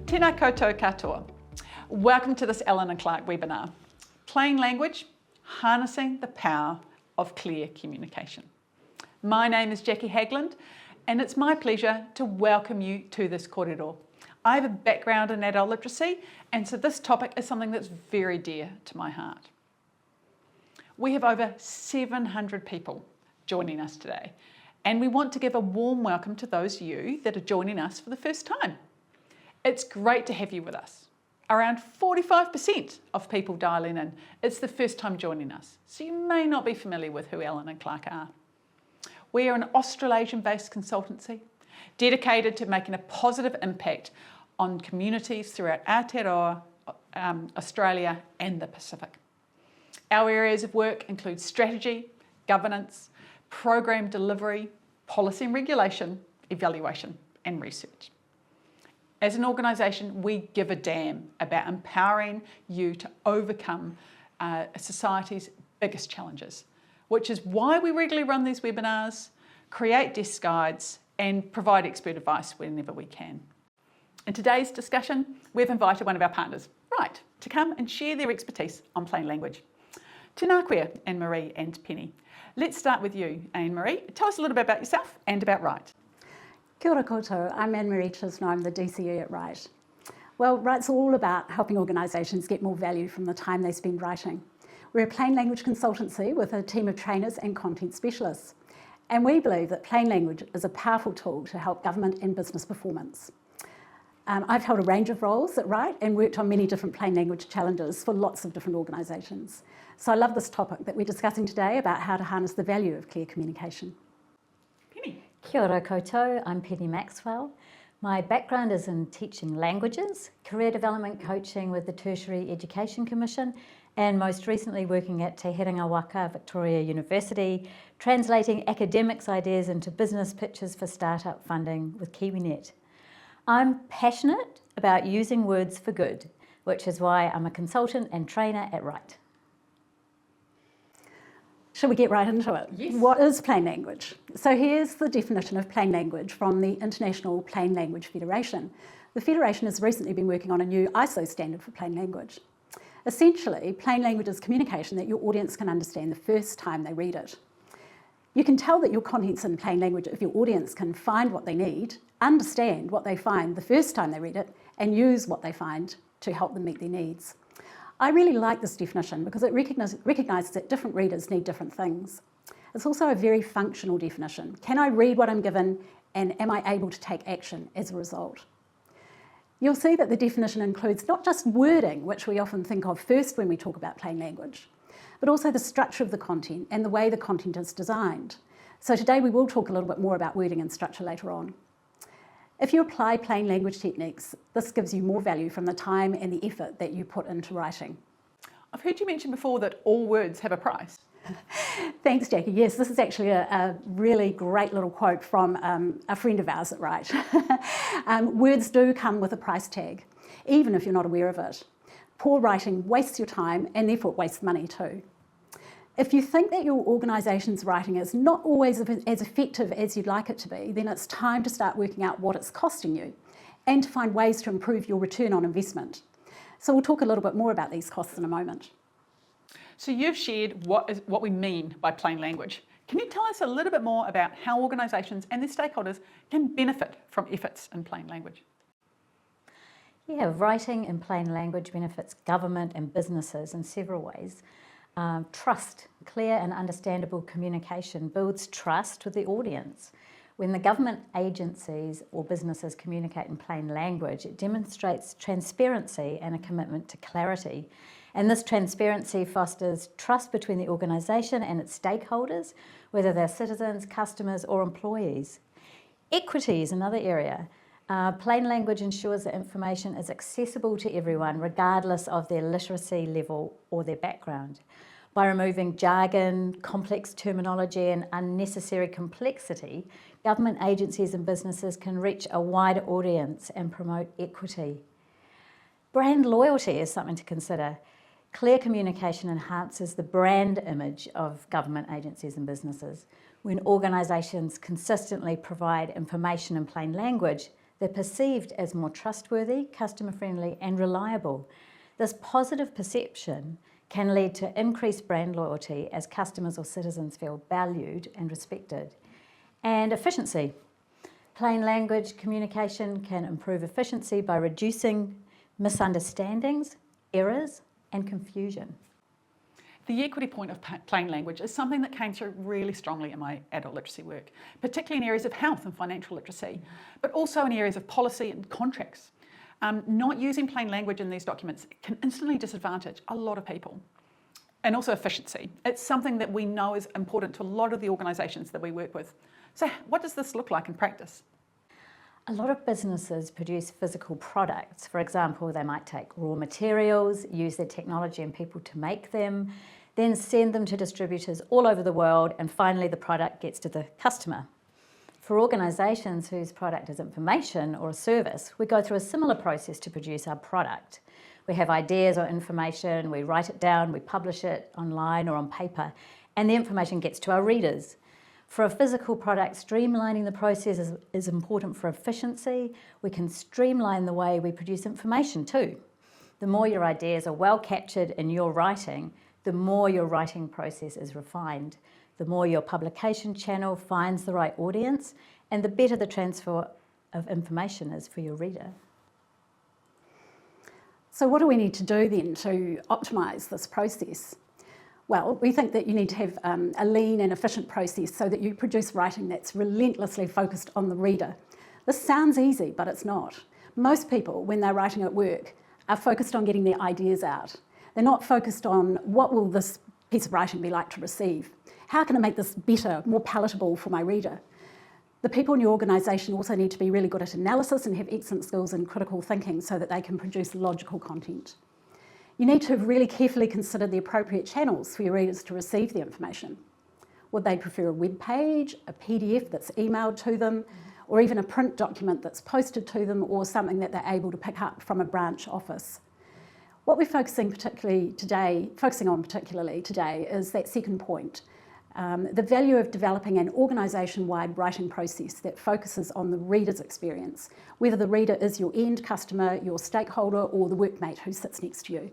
Tēnā koutou katoa. Welcome to this Ellen and Clark webinar. Plain language, harnessing the power of clear communication. My name is Jackie Hagland and it's my pleasure to welcome you to this kōrero. I have a background in adult literacy and so this topic is something that's very dear to my heart. We have over 700 people joining us today and we want to give a warm welcome to those of you that are joining us for the first time. It's great to have you with us. Around 45% of people dialing in, it's the first time joining us, so you may not be familiar with who Ellen and Clark are. We are an Australasian-based consultancy dedicated to making a positive impact on communities throughout Aotearoa, Australia and the Pacific. Our areas of work include strategy, governance, program delivery, policy and regulation, evaluation and research. As an organisation, we give a damn about empowering you to overcome society's biggest challenges, which is why we regularly run these webinars, create desk guides, and provide expert advice whenever we can. In today's discussion, we've invited one of our partners, Right, to come and share their expertise on plain language. Tēnā koe, Anne-Marie and Penny. Let's start with you, Anne-Marie. Tell us a little bit about yourself and about Right. Kia ora koutou, I'm Anne-Marie Chisnall, I'm the DCE at Right. Well, Right's all about helping organisations get more value from the time they spend writing. We're a plain language consultancy with a team of trainers and content specialists. And we believe that plain language is a powerful tool to help government and business performance. I've held a range of roles at Right and worked on many different plain language challenges for lots of different organisations. So I love this topic that we're discussing today about how to harness the value of clear communication. Penny. Kia ora koutou, I'm Penny Maxwell. My background is in teaching languages, career development coaching with the Tertiary Education Commission, and most recently working at Te Herenga Waka, Victoria University, translating academics' ideas into business pitches for startup funding with KiwiNet. I'm passionate about using words for good, which is why I'm a consultant and trainer at Right. Shall we get right into it? Yes. What is plain language? So here's the definition of plain language from the International Plain Language Federation. The Federation has recently been working on a new ISO standard for plain language. Essentially, plain language is communication that your audience can understand the first time they read it. You can tell that your content's in plain language if your audience can find what they need, understand what they find the first time they read it, and use what they find to help them meet their needs. I really like this definition because it recognises that different readers need different things. It's also a very functional definition. Can I read what I'm given and am I able to take action as a result? You'll see that the definition includes not just wording, which we often think of first when we talk about plain language, but also the structure of the content and the way the content is designed. So today we will talk a little bit more about wording and structure later on. If you apply plain language techniques, this gives you more value from the time and the effort that you put into writing. I've heard you mention before that all words have a price. Thanks, Jackie. Yes, this is actually a really great little quote from a friend of ours at Right. Words do come with a price tag, even if you're not aware of it. Poor writing wastes your time and therefore it wastes money too. If you think that your organisation's writing is not always as effective as you'd like it to be, then it's time to start working out what it's costing you and to find ways to improve your return on investment. So we'll talk a little bit more about these costs in a moment. So you've shared what we mean by plain language. Can you tell us a little bit more about how organisations and their stakeholders can benefit from efforts in plain language? Yeah, writing in plain language benefits government and businesses in several ways. Trust, clear and understandable communication builds trust with the audience. When the government agencies or businesses communicate in plain language, it demonstrates transparency and a commitment to clarity. And this transparency fosters trust between the organisation and its stakeholders, whether they're citizens, customers or employees. Equity is another area. Plain language ensures that information is accessible to everyone, regardless of their literacy level or their background. By removing jargon, complex terminology and unnecessary complexity, government agencies and businesses can reach a wider audience and promote equity. Brand loyalty is something to consider. Clear communication enhances the brand image of government agencies and businesses. When organisations consistently provide information in plain language, They're perceived as more trustworthy, customer-friendly and reliable. This positive perception can lead to increased brand loyalty as customers or citizens feel valued and respected. And efficiency. Plain language communication can improve efficiency by reducing misunderstandings, errors and confusion. The equity point of plain language is something that came through really strongly in my adult literacy work, particularly in areas of health and financial literacy, but also in areas of policy and contracts. Not using plain language in these documents can instantly disadvantage a lot of people. And also efficiency. It's something that we know is important to a lot of the organisations that we work with. So what does this look like in practice? A lot of businesses produce physical products. For example, they might take raw materials, use their technology and people to make them, then send them to distributors all over the world, and finally the product gets to the customer. For organisations whose product is information or a service, we go through a similar process to produce our product. We have ideas or information, we write it down, we publish it online or on paper, and the information gets to our readers. For a physical product, streamlining the process is important for efficiency. We can streamline the way we produce information too. The more your ideas are well captured in your writing, the more your writing process is refined, the more your publication channel finds the right audience, and the better the transfer of information is for your reader. So what do we need to do then to optimise this process? Well, we think that you need to have a lean and efficient process so that you produce writing that's relentlessly focused on the reader. This sounds easy, but it's not. Most people, when they're writing at work, are focused on getting their ideas out. They're not focused on what will this piece of writing be like to receive? How can I make this better, more palatable for my reader? The people in your organisation also need to be really good at analysis and have excellent skills in critical thinking so that they can produce logical content. You need to really carefully consider the appropriate channels for your readers to receive the information. Would they prefer a web page, a PDF that's emailed to them, or even a print document that's posted to them, or something that they're able to pick up from a branch office? What we're focusing on particularly today is that second point, the value of developing an organisation-wide writing process that focuses on the reader's experience, whether the reader is your end customer, your stakeholder, or the workmate who sits next to you.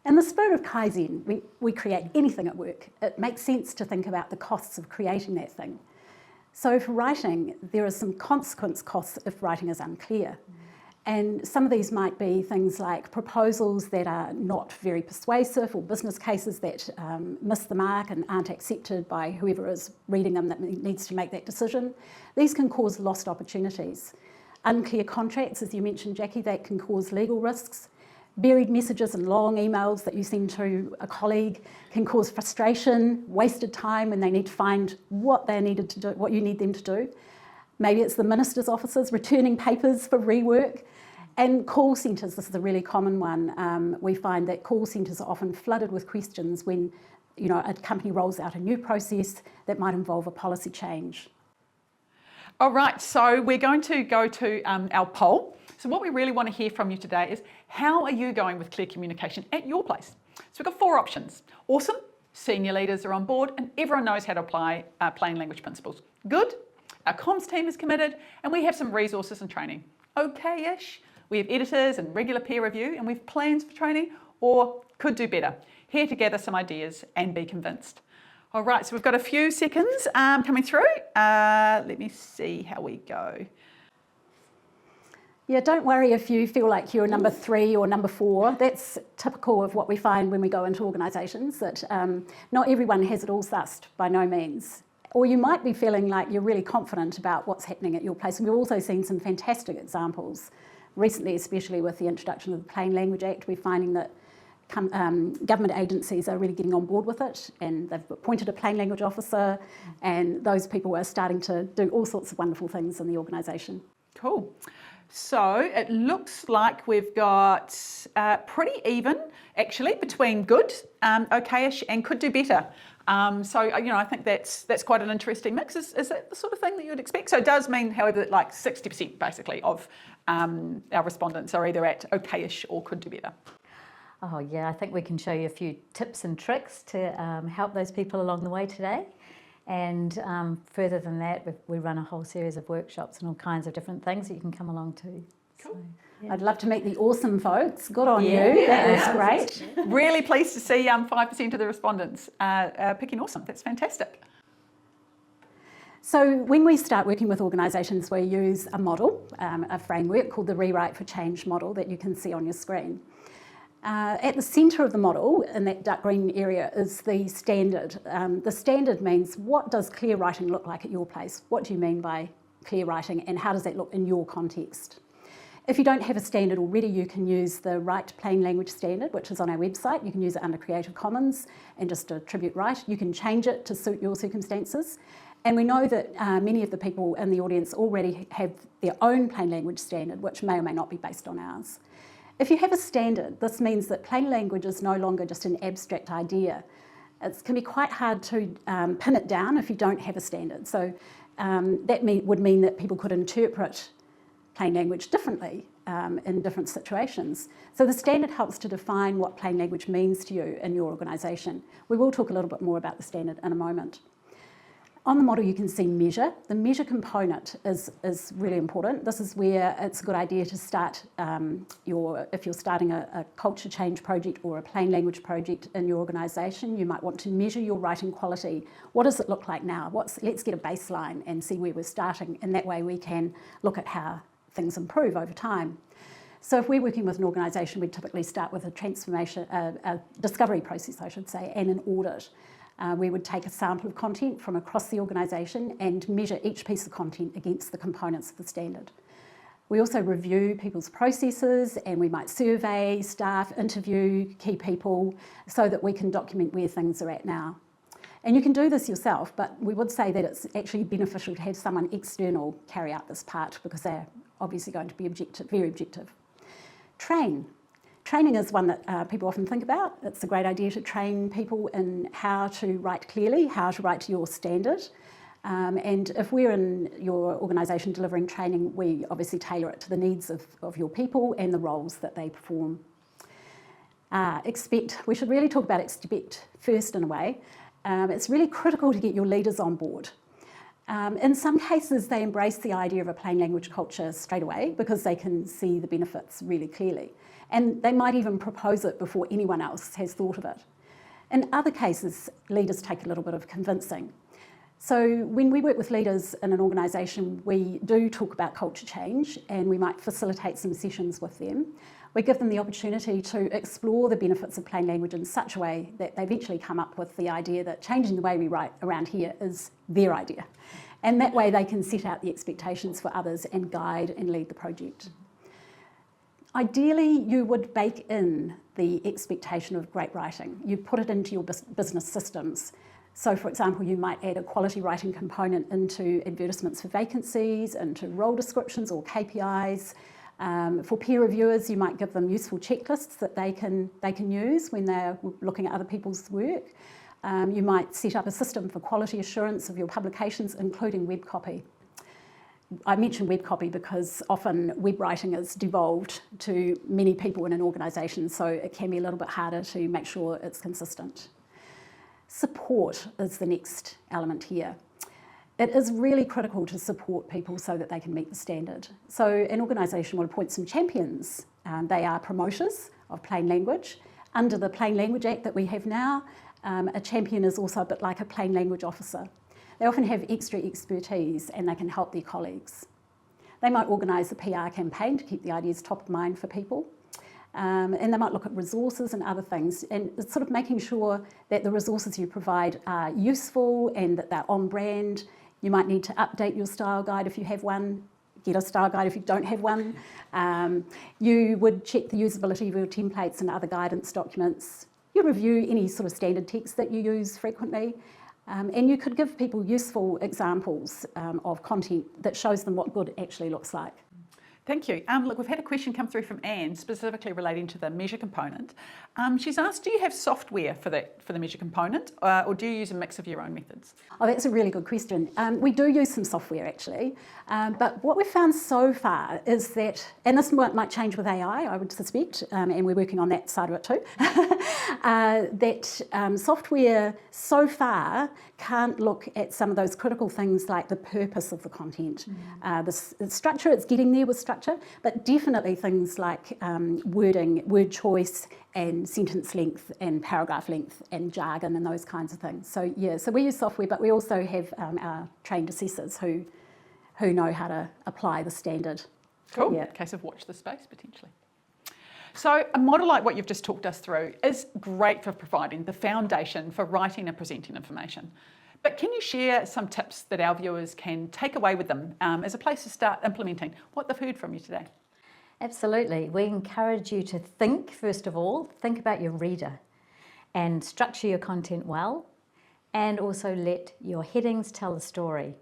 In the spirit of Kaizen, we create anything at work. It makes sense to think about the costs of creating that thing. So for writing, there are some consequence costs if writing is unclear. And some of these might be things like proposals that are not very persuasive, or business cases that miss the mark and aren't accepted by whoever is reading them that needs to make that decision. These can cause lost opportunities. Unclear contracts, as you mentioned, Jackie, that can cause legal risks. Buried messages and long emails that you send to a colleague can cause frustration, wasted time when they need to find what they needed to do, what you need them to do. Maybe it's the minister's offices returning papers for rework. And call centres, this is a really common one. We find that call centres are often flooded with questions when a company rolls out a new process that might involve a policy change. All right, so we're going to go to our poll. So what we really want to hear from you today is, how are you going with clear communication at your place? So we've got 4 options. Awesome, senior leaders are on board and everyone knows how to apply plain language principles. Good, our comms team is committed and we have some resources and training. Okay-ish, we have editors and regular peer review and we have plans for training, or could do better. Here to gather some ideas and be convinced. All right, so we've got a few seconds coming through. Let me see how we go. Yeah, don't worry if you feel like you're number 3 or number 4. That's typical of what we find when we go into organisations, that not everyone has it all sussed, by no means. Or you might be feeling like you're really confident about what's happening at your place. And we've also seen some fantastic examples recently, especially with the introduction of the Plain Language Act. We're finding that government agencies are really getting on board with it, and they've appointed a plain language officer, and those people are starting to do all sorts of wonderful things in the organisation. Cool. So it looks like we've got pretty even, actually, between good, okay-ish, and could do better. So I think that's quite an interesting mix. Is that the sort of thing that you would expect? So it does mean, however, that like 60% basically of our respondents are either at okay-ish or could do better. Oh yeah, I think we can show you a few tips and tricks to help those people along the way today. And further than that, we run a whole series of workshops and all kinds of different things that you can come along to. Cool. So, yeah. I'd love to meet the awesome folks. Good on you. That was great. Really pleased to see 5% of the respondents picking awesome. That's fantastic. So when we start working with organisations, we use a model, a framework called the Rewrite for Change model that you can see on your screen. At the centre of the model, in that dark green area, is the standard. The standard means, what does clear writing look like at your place? What do you mean by clear writing, and how does that look in your context? If you don't have a standard already, you can use the Write Plain Language standard, which is on our website. You can use it under Creative Commons and just attribute write. You can change it to suit your circumstances. And we know that many of the people in the audience already have their own plain language standard, which may or may not be based on ours. If you have a standard, this means that plain language is no longer just an abstract idea. It can be quite hard to pin it down if you don't have a standard. So that would mean that people could interpret plain language differently in different situations. So the standard helps to define what plain language means to you in your organisation. We will talk a little bit more about the standard in a moment. On the model you can see measure. The measure component is really important. This is where it's a good idea to start if you're starting a culture change project or a plain language project in your organisation, you might want to measure your writing quality. What does it look like now? Let's get a baseline and see where we're starting, and that way we can look at how things improve over time. So if we're working with an organisation, we typically start with a discovery process, I should say, and an audit. We would take a sample of content from across the organisation and measure each piece of content against the components of the standard. We also review people's processes, and we might survey staff, interview key people, so that we can document where things are at now. And you can do this yourself, but we would say that it's actually beneficial to have someone external carry out this part, because they're obviously going to be very objective. Training is one that people often think about. It's a great idea to train people in how to write clearly, how to write to your standard. And if we're in your organisation delivering training, we obviously tailor it to the needs of your people and the roles that they perform. We should really talk about expect first in a way. It's really critical to get your leaders on board. In some cases, they embrace the idea of a plain language culture straight away because they can see the benefits really clearly. And they might even propose it before anyone else has thought of it. In other cases, leaders take a little bit of convincing. So when we work with leaders in an organisation, we do talk about culture change, and we might facilitate some sessions with them. We give them the opportunity to explore the benefits of plain language in such a way that they eventually come up with the idea that changing the way we write around here is their idea. And that way they can set out the expectations for others and guide and lead the project. Ideally, you would bake in the expectation of great writing. You put it into your business systems. So, for example, you might add a quality writing component into advertisements for vacancies, into role descriptions or KPIs. For peer reviewers, you might give them useful checklists that they can use when they're looking at other people's work. You might set up a system for quality assurance of your publications, including web copy. I mention web copy because often web writing is devolved to many people in an organisation, so it can be a little bit harder to make sure it's consistent. Support is the next element here. It is really critical to support people so that they can meet the standard. So an organisation will appoint some champions. They are promoters of plain language. Under the Plain Language Act that we have now, a champion is also a bit like a plain language officer. They often have extra expertise and they can help their colleagues. They might organise a PR campaign to keep the ideas top of mind for people. And they might look at resources and other things, and it's sort of making sure that the resources you provide are useful and that they're on brand. You might need to update your style guide if you have one, get a style guide if you don't have one. You would check the usability of your templates and other guidance documents. You review any sort of standard text that you use frequently. And you could give people useful examples of content that shows them what good actually looks like. Thank you. Look, we've had a question come through from Anne, specifically relating to the measure component. She's asked, do you have software for the measure component, or do you use a mix of your own methods? Oh, that's a really good question. We do use some software actually, but what we've found so far is that, and this might change with AI, I would suspect, and we're working on that side of it too, that software so far can't look at some of those critical things like the purpose of the content, the structure, it's getting there with structure, but definitely things like wording, word choice, and sentence length and paragraph length and jargon and those kinds of things. So yeah, so we use software, but we also have our trained assessors who know how to apply the standard. Cool. Yeah. Case of watch the space potentially. So a model like what you've just talked us through is great for providing the foundation for writing and presenting information. But can you share some tips that our viewers can take away with them as a place to start implementing what they've heard from you today? Absolutely. We encourage you to think, first of all, think about your reader and structure your content well, and also let your headings tell the story.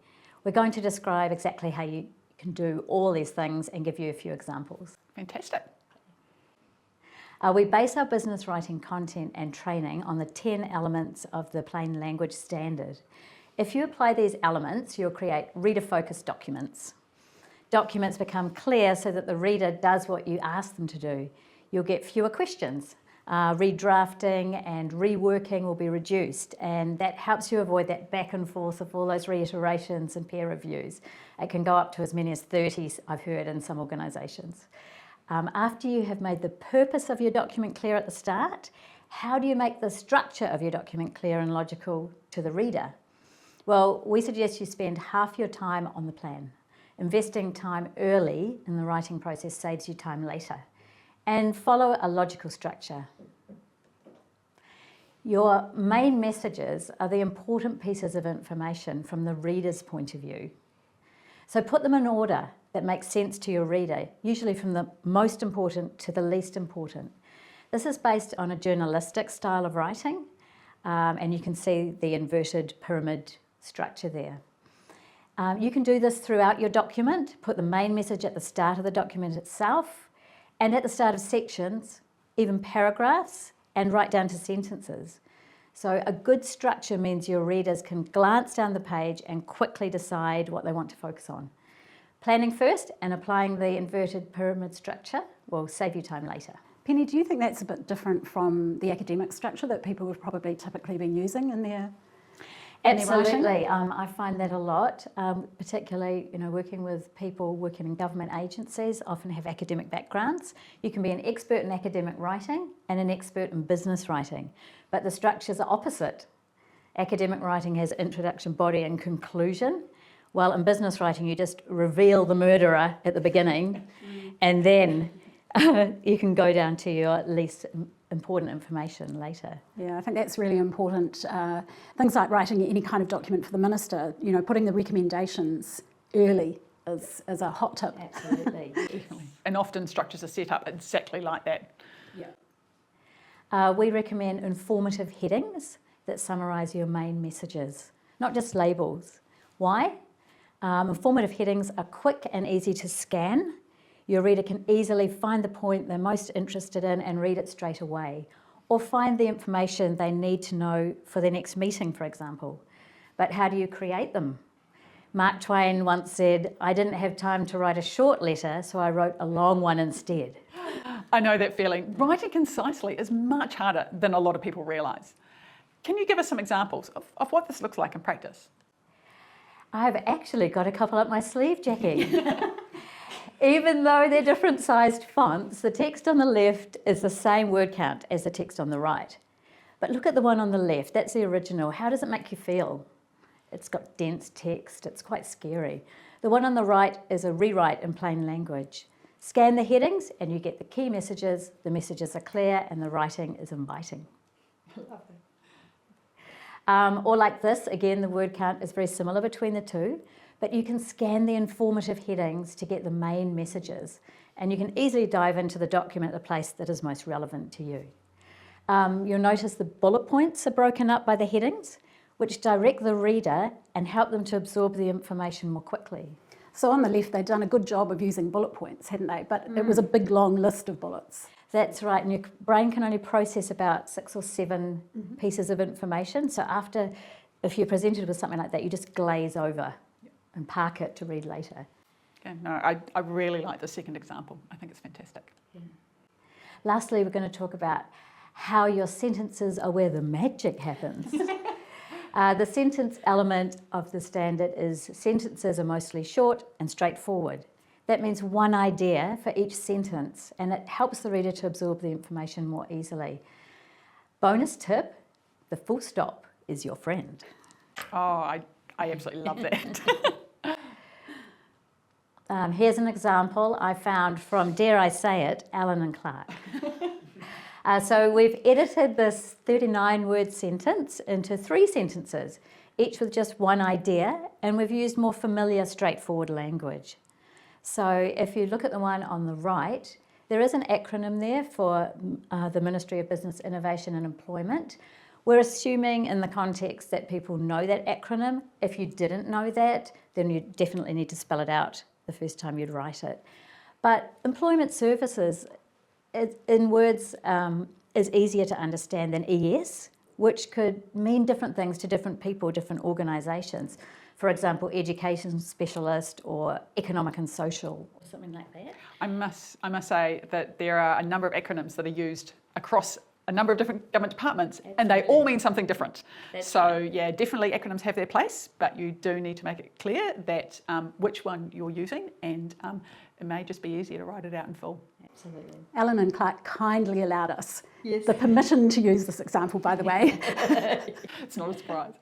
We're going to describe exactly how you can do all these things and give you a few examples. Fantastic. We base our business writing content and training on the 10 elements of the plain language standard. If you apply these elements, you'll create reader-focused documents. Documents become clear so that the reader does what you ask them to do. You'll get fewer questions. Redrafting and reworking will be reduced, and that helps you avoid that back and forth of all those reiterations and peer reviews. It can go up to as many as 30, I've heard, in some organisations. After you have made the purpose of your document clear at the start, how do you make the structure of your document clear and logical to the reader? Well, we suggest you spend half your time on the plan. Investing time early in the writing process saves you time later. And follow a logical structure. Your main messages are the important pieces of information from the reader's point of view. So put them in order that makes sense to your reader, usually from the most important to the least important. This is based on a journalistic style of writing, and you can see the inverted pyramid structure there. You can do this throughout your document, put the main message at the start of the document itself, and at the start of sections, even paragraphs, and right down to sentences. So a good structure means your readers can glance down the page and quickly decide what they want to focus on. Planning first and applying the inverted pyramid structure will save you time later. Penny, do you think that's a bit different from the academic structure that people have probably typically been using in their Absolutely. I find that a lot, particularly working with people working in government agencies, often have academic backgrounds. You can be an expert in academic writing and an expert in business writing, but the structures are opposite. Academic writing has introduction, body and conclusion, while in business writing you just reveal the murderer at the beginning and then you can go down to your least important information later. Yeah, I think that's really important. Things like writing any kind of document for the minister, putting the recommendations early is a hot tip. Absolutely. Definitely. And often structures are set up exactly like that. Yeah. We recommend informative headings that summarise your main messages, not just labels. Why? Informative headings are quick and easy to scan. Your reader can easily find the point they're most interested in and read it straight away, or find the information they need to know for their next meeting, for example. But how do you create them? Mark Twain once said, "I didn't have time to write a short letter, so I wrote a long one instead." I know that feeling. Writing concisely is much harder than a lot of people realise. Can you give us some examples of what this looks like in practice? I've actually got a couple up my sleeve, Jackie. Even though they're different sized fonts, the text on the left is the same word count as the text on the right. But look at the one on the left, that's the original. How does it make you feel? It's got dense text, it's quite scary. The one on the right is a rewrite in plain language. Scan the headings and you get the key messages, the messages are clear and the writing is inviting. Or like this, again, the word count is very similar between the two, but you can scan the informative headings to get the main messages, and you can easily dive into the document at the place that is most relevant to you. You'll notice the bullet points are broken up by the headings, which direct the reader and help them to absorb the information more quickly. So on the left, they'd done a good job of using bullet points, hadn't they? But it was a big, long list of bullets. That's right, and your brain can only process about 6 or 7 pieces of information. So if you're presented with something like that, you just glaze over and park it to read later. Okay, no, I really like the second example. I think it's fantastic. Yeah. Lastly, we're going to talk about how your sentences are where the magic happens. The sentence element of the standard is sentences are mostly short and straightforward. That means one idea for each sentence, and it helps the reader to absorb the information more easily. Bonus tip, the full stop is your friend. Oh, I absolutely love that. Here's an example I found from, dare I say it, Allen and Clark. So we've edited this 39-word sentence into 3 sentences, each with just one idea, and we've used more familiar, straightforward language. So if you look at the one on the right, there is an acronym there for the Ministry of Business, Innovation and Employment. We're assuming in the context that people know that acronym. If you didn't know that, then you definitely need to spell it out the first time you'd write it. But employment services, in words, is easier to understand than ES, which could mean different things to different people, different organisations. For example, education specialist or economic and social, or something like that. I must say that there are a number of acronyms that are used across a number of different government departments. Absolutely. And they all mean something different. That's right. Yeah, definitely acronyms have their place, but you do need to make it clear that which one you're using, and it may just be easier to write it out in full. Absolutely. Allen and Clark kindly allowed us the permission to use this example, by the way. It's not a surprise.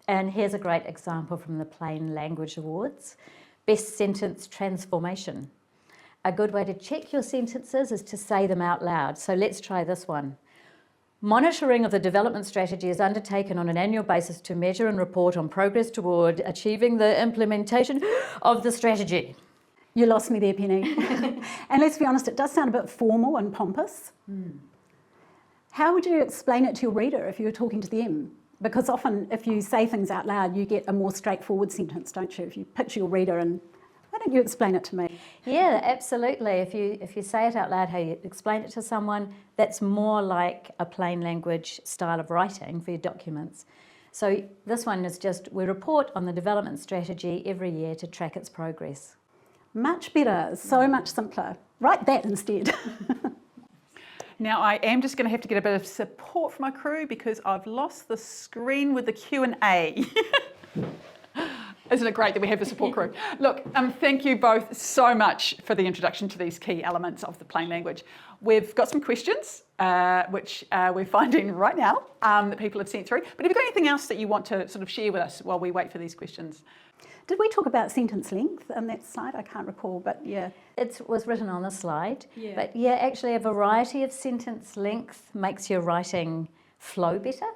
And here's a great example from the Plain Language Awards. Best Sentence Transformation. A good way to check your sentences is to say them out loud. So let's try this one. Monitoring of the development strategy is undertaken on an annual basis to measure and report on progress toward achieving the implementation of the strategy. You lost me there, Penny. And let's be honest, it does sound a bit formal and pompous. How would you explain it to your reader if you were talking to them? Because often if you say things out loud, you get a more straightforward sentence, don't you? If you picture your reader, and why don't you explain it to me? Yeah, absolutely. If you say it out loud, how you explain it to someone, that's more like a plain language style of writing for your documents. So this one is just, we report on the development strategy every year to track its progress. Much better, so much simpler. Write that instead. Now I am just going to have to get a bit of support from my crew because I've lost the screen with the Q&A. Isn't it great that we have the support crew? Look, thank you both so much for the introduction to these key elements of the plain language. We've got some questions, which we're finding right now that people have sent through. But have you got anything else that you want to sort of share with us while we wait for these questions? Did we talk about sentence length on that slide? I can't recall, but yeah. It was written on the slide. Yeah. But yeah, actually a variety of sentence length makes your writing flow better.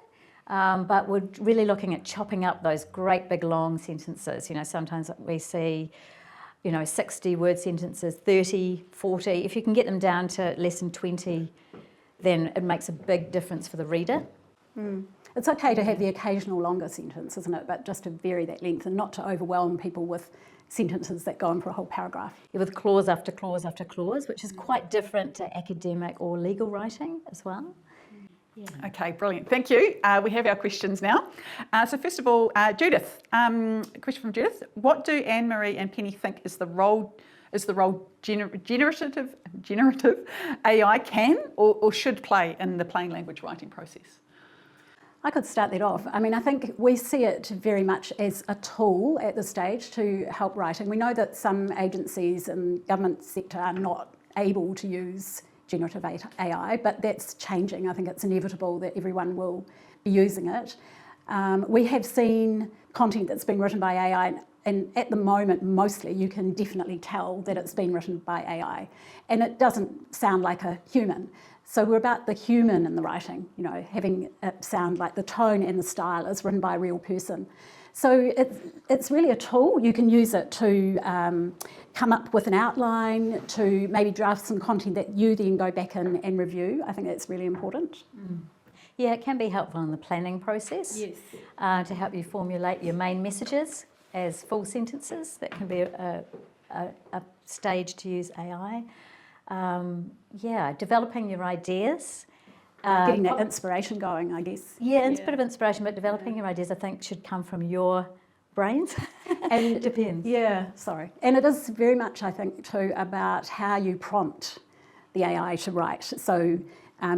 But we're really looking at chopping up those great big long sentences. You know, sometimes we see, 60-word sentences, 30, 40. If you can get them down to less than 20, then it makes a big difference for the reader. It's okay to have the occasional longer sentence, isn't it? But just to vary that length and not to overwhelm people with sentences that go on for a whole paragraph. Yeah, with clause after clause after clause, which is quite different to academic or legal writing as well. Yeah. Okay, brilliant. Thank you. We have our questions now. So first of all, Judith, a question from Judith. What do Anne-Marie and Penny think is the role generative AI can or should play in the plain language writing process? I could start that off. I mean, I think we see it very much as a tool at this stage to help writing. We know that some agencies and government sector are not able to use generative AI, but that's changing. I think it's inevitable that everyone will be using it. We have seen content that's been written by AI, and at the moment, mostly, you can definitely tell that it's been written by AI. And it doesn't sound like a human. So we're about the human in the writing, having it sound like the tone and the style is written by a real person. So it's really a tool. You can use it to come up with an outline, to maybe draft some content that you then go back and review. I think that's really important. Yeah, it can be helpful in the planning process. Yes. To help you formulate your main messages. as full sentences. That can be a stage to use AI. Developing your ideas. Getting that inspiration going, I guess. Yeah, it's a bit of inspiration, but developing your ideas, I think, should come from your brains. And it depends. Yeah, sorry. And it is very much, I think, too, about how you prompt the AI to write. So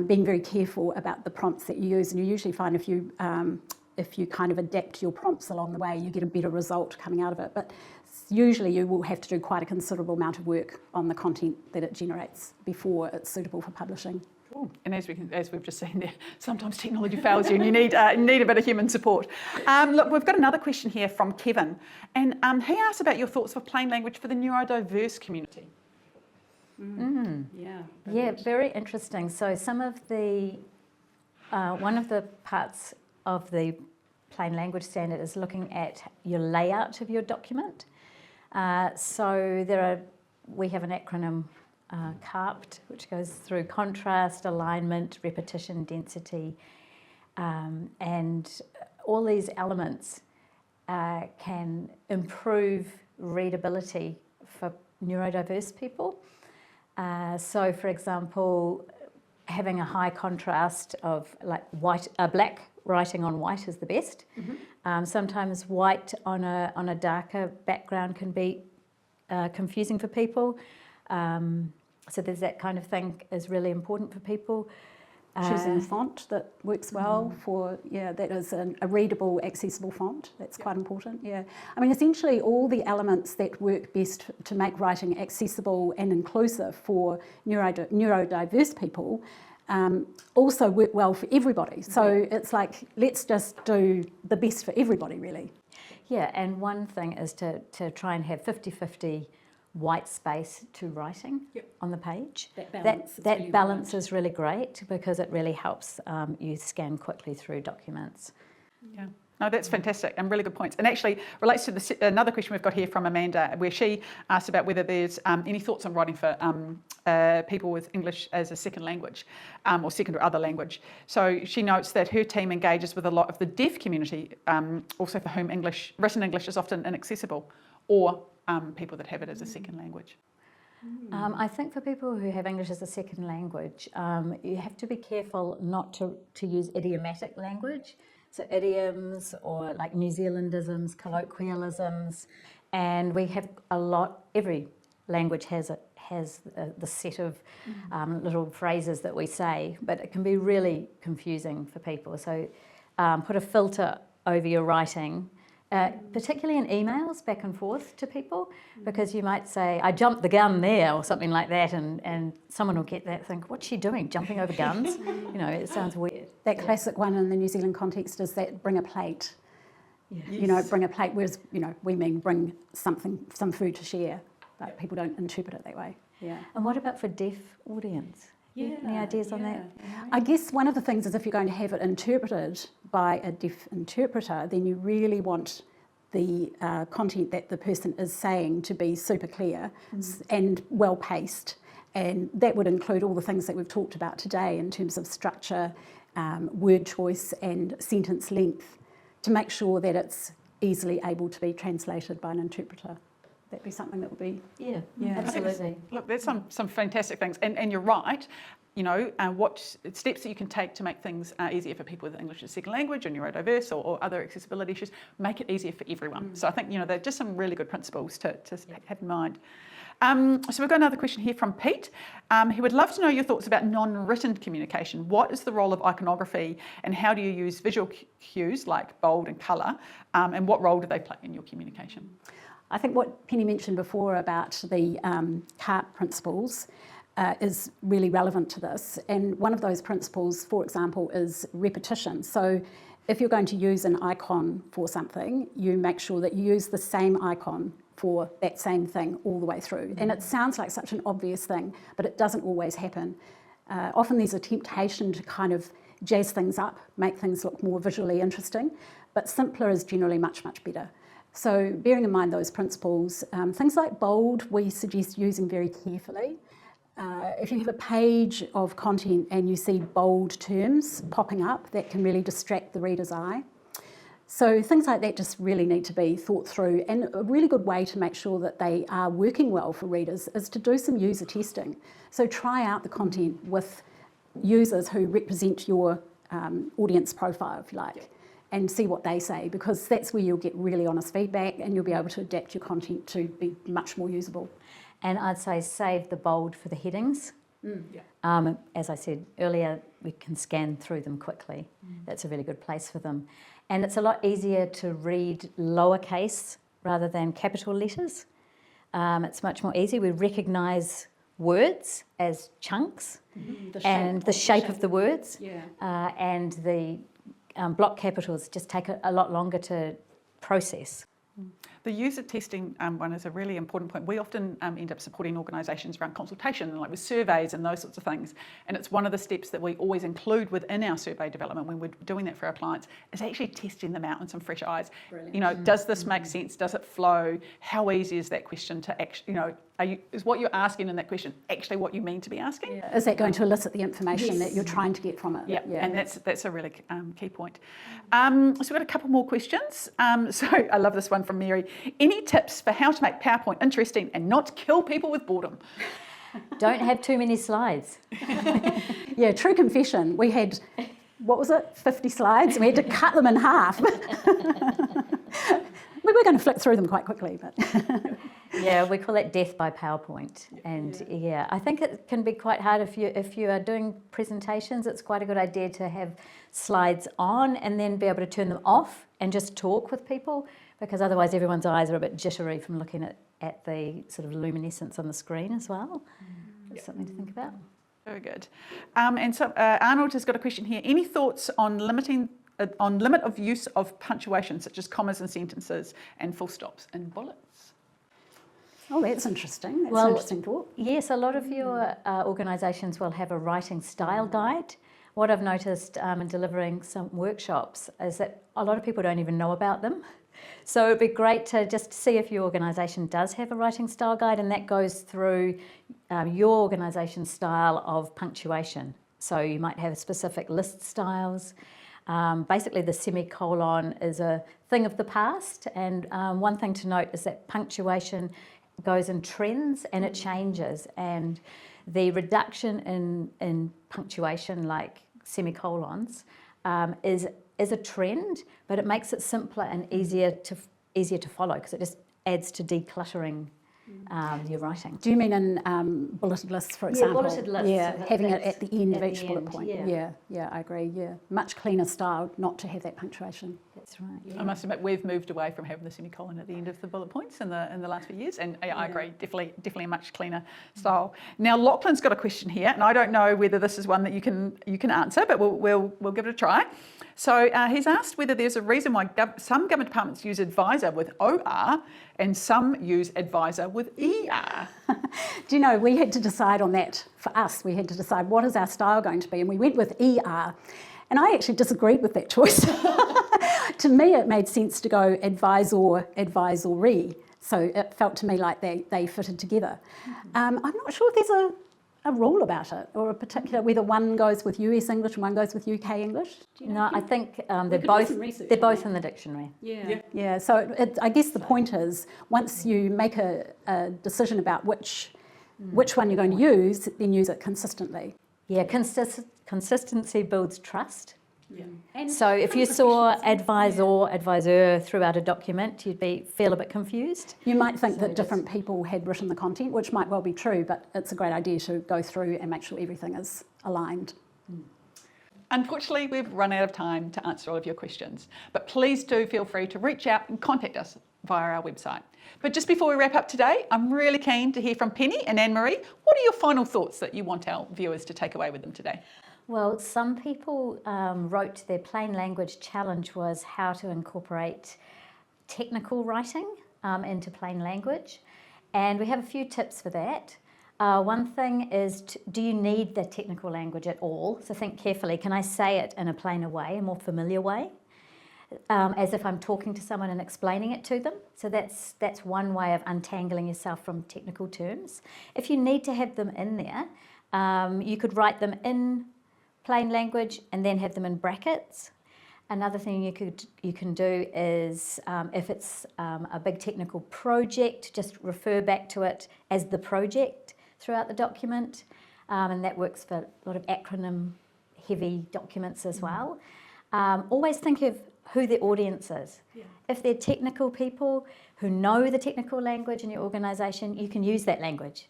being very careful about the prompts that you use, and you usually find if you kind of adapt your prompts along the way, you get a better result coming out of it. But usually you will have to do quite a considerable amount of work on the content that it generates before it's suitable for publishing. Ooh, and as we've just seen there, sometimes technology fails you and you need a bit of human support. Look, we've got another question here from Kevin, and he asked about your thoughts for plain language for the neurodiverse community. Yeah, very interesting. So some of the, one of the parts of the plain language standard is looking at your layout of your document. So we have an acronym, CARPT, which goes through contrast, alignment, repetition, density, and all these elements can improve readability for neurodiverse people. So, for example, having a high contrast of like black writing on white is the best. Sometimes white on a darker background can be confusing for people. So there's that kind of thing is really important for people. Choosing a font that works well that is a readable, accessible font. That's quite important, yeah. I mean, essentially all the elements that work best to make writing accessible and inclusive for neurodiverse people also work well for everybody. So it's like, let's just do the best for everybody, really. Yeah, and one thing is to try and have 50-50 white space to writing on the page. That balance is really great because it really helps you scan quickly through documents. Yeah. No, that's fantastic and really good points. And actually relates to another question we've got here from Amanda, where she asked about whether there's any thoughts on writing for people with English as a second language or second or other language. So she notes that her team engages with a lot of the deaf community, also for whom written English is often inaccessible, or people that have it as a second language. I think for people who have English as a second language, you have to be careful not to use idiomatic language. So idioms or like New Zealandisms, colloquialisms, and we have every language has the set of little phrases that we say, but it can be really confusing for people. So put a filter over your writing, particularly in emails back and forth to people, because you might say, I jumped the gun there or something like that, and someone will get that, think, what's she doing, jumping over guns? It sounds weird. That classic one in the New Zealand context is that bring a plate. Yes. Bring a plate, whereas, we mean bring some food to share, but people don't interpret it that way. Yeah. And what about for deaf audience? Yeah. Any ideas on that? I guess one of the things is if you're going to have it interpreted by a deaf interpreter, then you really want the content that the person is saying to be super clear and well paced. And that would include all the things that we've talked about today in terms of structure, word choice and sentence length, to make sure that it's easily able to be translated by an interpreter. That'd be something that would be... Yeah. Absolutely. Look, there's some fantastic things. And you're right, what steps that you can take to make things easier for people with English as a second language or neurodiverse or other accessibility issues, make it easier for everyone. So I think, they're just some really good principles to have in mind. So we've got another question here from Pete. He would love to know your thoughts about non-written communication. What is the role of iconography and how do you use visual cues like bold and colour, and what role do they play in your communication? I think what Penny mentioned before about the CARP principles is really relevant to this. And one of those principles, for example, is repetition. So if you're going to use an icon for something, you make sure that you use the same icon for that same thing all the way through. And it sounds like such an obvious thing, but it doesn't always happen. Often there's a temptation to kind of jazz things up, make things look more visually interesting, but simpler is generally much, much better. So bearing in mind those principles, things like bold, we suggest using very carefully. If you have a page of content and you see bold terms popping up, that can really distract the reader's eye. So things like that just really need to be thought through, and a really good way to make sure that they are working well for readers is to do some user testing. So try out the content with users who represent your audience profile, if you like, and see what they say, because that's where you'll get really honest feedback and you'll be able to adapt your content to be much more usable. And I'd say save the bold for the headings. As I said earlier, we can scan through them quickly. That's a really good place for them. And it's a lot easier to read lowercase rather than capital letters. It's much more easy. We recognise words as chunks and the shape of the words. And the block capitals just take a lot longer to process. The user testing one is a really important point. We often end up supporting organisations around consultation, like with surveys and those sorts of things. And it's one of the steps that we always include within our survey development when we're doing that for our clients, is actually testing them out in some fresh eyes. Brilliant. You know, does this make sense? Does it flow? How easy is that question to actually, you know, is what you're asking in that question actually what you mean to be asking? Is that going to elicit the information that you're trying to get from it? Yeah, and that's a really key point. So we've got a couple more questions. So I love this one from Mary. Any tips for how to make PowerPoint interesting and not kill people with boredom? Don't have too many slides. Yeah, true confession. We had, 50 slides, and we had to cut them in half. We were going to flick through them quite quickly, but... Yeah, we call it death by PowerPoint. And I think it can be quite hard if you are doing presentations. It's quite a good idea to have slides on and then be able to turn them off and just talk with people, because otherwise everyone's eyes are a bit jittery from looking at the sort of luminescence on the screen as well. That's something to think about. Very good. And so Arnold has got a question here. Any thoughts on limit of use of punctuation, such as commas in sentences and full stops in bullets? Oh, that's interesting. That's an interesting thought. Yes, a lot of your organisations will have a writing style guide. What I've noticed in delivering some workshops is that a lot of people don't even know about them. So it'd be great to just see if your organisation does have a writing style guide, and that goes through your organisation's style of punctuation. So you might have specific list styles. Basically, the semicolon is a thing of the past, and one thing to note is that punctuation goes in trends and it changes, and the reduction in punctuation, like semicolons, is a trend, but it makes it simpler and easier to follow, because it just adds to decluttering your writing. Do you mean in bulleted lists, for example? Yeah, bulleted lists. Yeah, So having it at the end of each bullet end, point. yeah. Yeah, I agree. Yeah, much cleaner style not to have that punctuation. That's right. I must admit, we've moved away from having the semicolon at the end of the bullet points in the last few years, and I agree, definitely a much cleaner style. Now, Lachlan's got a question here, and I don't know whether this is one that you can answer, but we'll give it a try. So he's asked whether there's a reason why some government departments use advisor with OR and some use advisor with ER. Do you know, we had to decide on that for us. We had to decide what is our style going to be, and we went with ER. And I actually disagreed with that choice. To me, it made sense to go advisor, advisory. So it felt to me like they fitted together. I'm not sure if there's a rule about it, or a particular, whether one goes with US English and one goes with UK English. No, I think they're both in the dictionary. Yeah. So I guess the point is, once you make a decision about which one you're going to use, then use it consistently. Yeah, consistency builds trust. Yeah. So if you saw advisor throughout a document, you'd feel a bit confused. You might think that different people had written the content, which might well be true, but it's a great idea to go through and make sure everything is aligned. Unfortunately, we've run out of time to answer all of your questions, but please do feel free to reach out and contact us via our website. But just before we wrap up today, I'm really keen to hear from Penny and Anne-Marie. What are your final thoughts that you want our viewers to take away with them today? Well, some people wrote their plain language challenge was how to incorporate technical writing into plain language. And we have a few tips for that. One thing is, do you need the technical language at all? So think carefully, can I say it in a plainer way, a more familiar way? As if I'm talking to someone and explaining it to them. So that's one way of untangling yourself from technical terms. If you need to have them in there, you could write them in plain language and then have them in brackets. Another thing you can do is, if it's a big technical project, just refer back to it as the project throughout the document, and that works for a lot of acronym-heavy documents as well. Always think of who the audience is. Yeah. If they're technical people who know the technical language in your organisation, you can use that language.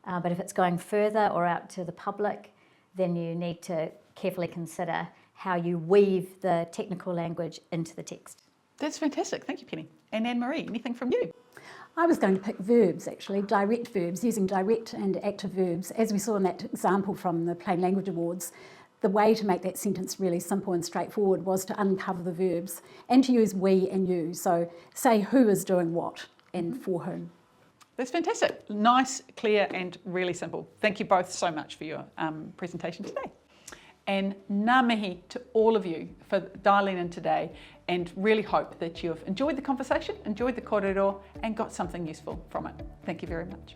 But if it's going further or out to the public, then you need to carefully consider how you weave the technical language into the text. That's fantastic. Thank you, Penny. And Anne-Marie, anything from you? I was going to pick verbs, actually, direct verbs, using direct and active verbs. As we saw in that example from the Plain Language Awards, the way to make that sentence really simple and straightforward was to uncover the verbs and to use we and you. So say who is doing what and for whom. That's fantastic. Nice, clear and really simple. Thank you both so much for your presentation today. And ngā mihi to all of you for dialing in today, and really hope that you've enjoyed the conversation, enjoyed the kōrero and got something useful from it. Thank you very much.